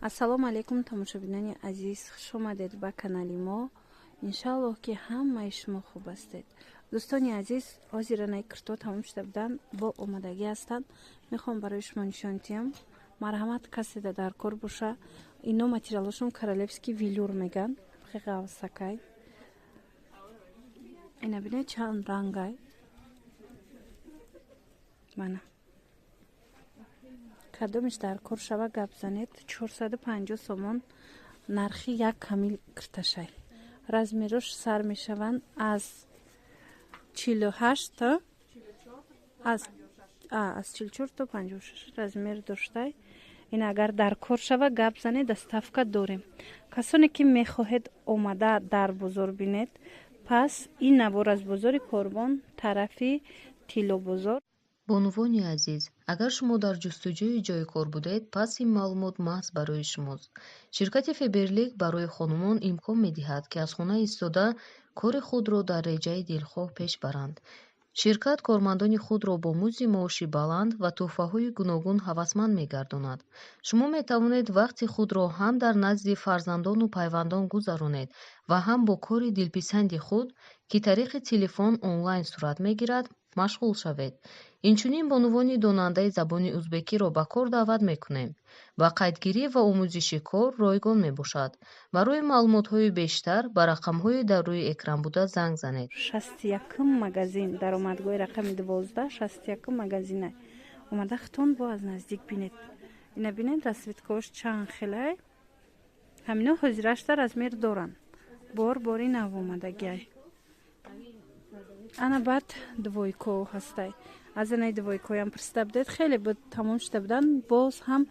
ассалому алайкум тамошобинони азиз, хуш омадед ба канали мо. Иншаллоҳ ки ҳамаи шумо хуб ҳастед. дӯстони азиз, ҳозиранаи курто тамом шуда буданд, бо омадагӣ ҳастанд. мехоҳам барои шумо нишон диҳам. марҳамат каседа дар кор боша. ино материалошон королевский велюр меган. хеғавсакай ина бинед чанд рангай. мана кадомиш дар кор шава гап занед. 450 сомон нархи як камил кирташай. размерош сар мешаванд аз 48 та аз 44 то 56 размер доштай. ин агар дар кор шава гап занед, доставка дорем. касоне ки мехоҳед омада дар бозор бинед, пас ин набор аз бозори Корбон тарафи Тилло бозор. бонувони азиз, агар шумо дар ҷустуҷӯи ҷойи кор будед, пас ин маълумот маҳз барои шумост. ширкати Феберлик барои хонумон имкон медиҳад ки аз хона истода кори худро дар реҷаи дилхоҳ пеш баранд. ширкат кормандони худро бо музди маоши баланд ва тӯҳфаҳои гуногун ҳавасманд мегардонад. шумо метавонед вақти худро ҳам дар назди фарзандону пайвандон гузаронед ва ҳам бо кори дилписанди худ, ки тариқи телефон онлайн сурат мегирад, машғул шавед. инчунин бонувони донандаи забони ӯзбекиро ба кор даъват мекунем. ба қайдгирӣ ва омӯзиши кор ройгон мебошад. барои маълумотҳои бештар ба рақамҳои дар рӯи экран буда занг занед. 61 магазин даромадгоҳи рақами 12 61 магазина омада хитон бо аз наздик бинед. ина бинед расветкаош чанд хелай. ҳамино ҳозирашта размер доранд. бори нав омадагиай. ана баъд двойко ҳастай. аз инаи двойкоям пурсида будед, хеле буд тамом шуда буданд. боз ҳам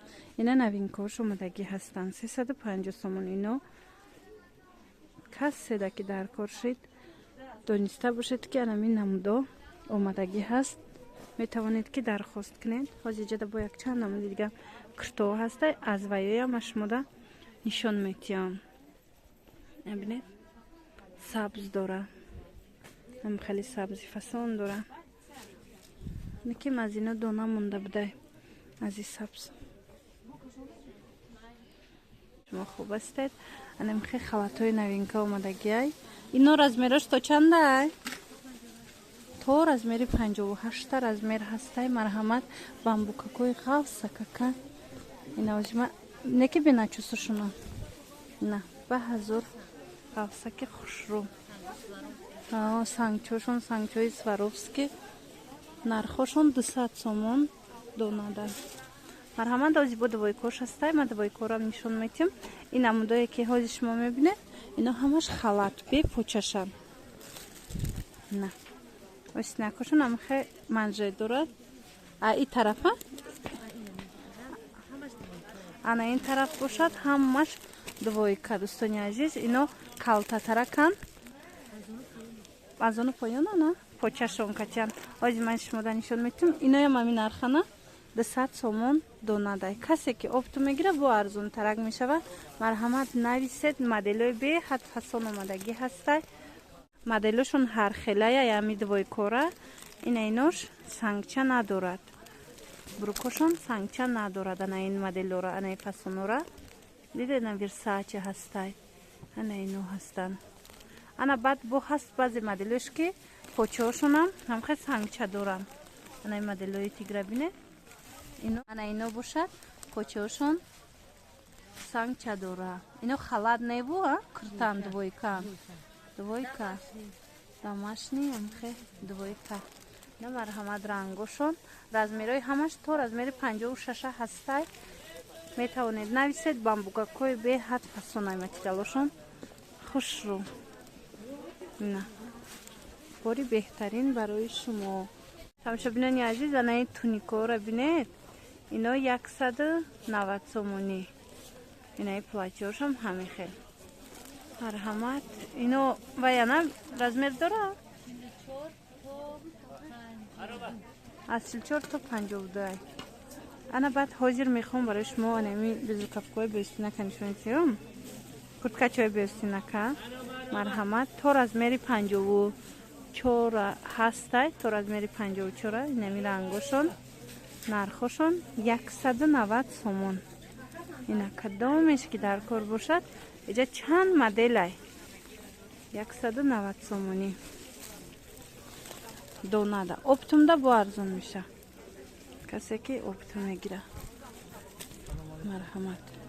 ина новинкаош омадагӣ ҳастанд. 350 сомон. ино каседа ки дар кор шид, дониста бошед ки анамин намудо омадагӣ ҳаст. метавонед ки дархост кунед. ҳозирҷада бо якчанд намуди дига курто ҳастай. аз ваёям ашмода нишон метиҳам. бинед сабз дора. ам хеле сабзи фасон дора. неким аз ино дона монда будай. аз и сабз шумо хуб ҳастед. анам хе халатҳои новинка омадагиай. ино размерош то чандай? то размери 58 размер ҳастай. марҳамат бамбукакои ғавсакака. ина озима неки бина чусушуна. на ба ҳазор ғавсаки хушрӯ. сангчошон сангчои Сваровски. нархошон 200 сомон донада. марҳамат ози бо двойкош ҳастай. ма двойкорам нишон метим. ин намудое ки ҳозир шумо мебинед, ино ҳамаш халат бе почашан. на осинакошон амхе манже дорад. и тарафа ана ин тараф бошад ҳамаш двойка. дӯстони азиз, ино калтатаракан. аз ону поён ана почашон катян. ҳозир ман шумода нишон метим. иноям ҳамин нархана 200 сомон донадай. касе ки опту мегира бо арзонтарак мешавад. марҳамат нависед. моделҳои беҳад фасон омадагӣ ҳастай. моделошон ҳархелая ями двойкора. ина инош сангча надорад. брукошон сангча надорад. ана ин моделора, ана ин фасонора дидед, на версаче ҳастай. ана ино ҳастанд. ана баъд бо ҳаст баъзе моделош ки почаошонам ҳамхе сангча доранд. ана ин моделҳои тигра бинед. ана ино бошад почаошон сангча дора. ино халат неву куртан двойка. двойка домашний ҳамхе двойка. ина марҳамат рангошон размерои ҳамаш то размери 56 ҳастай. метавонед нависед. бамбукакои беҳад фасонай материалошон хушрӯ. ина бори беҳтарин барои шумо. тамошобинони азиз, анаи туникора бинед. ино 190 сомонӣ. инаи платёшам ҳамин хел. марҳамат. ино ваяна размер дора? аз 44 то 52. ана баъд ҳозир мехоҳам барои шумо анами безрукавкаҳои беостинака нишон диҳам. курткачаҳои беостинака. марҳамат то размери 54 ҳастай. то размери 54. инами рангошон нархошон 190 сомон. اینا کدامش که در کار باشد اینجا چند مدل ای 190 سومونی دونه ده. اپتوم ده با ارزون میشه کسی که اپتوم میگیره. مرحمت.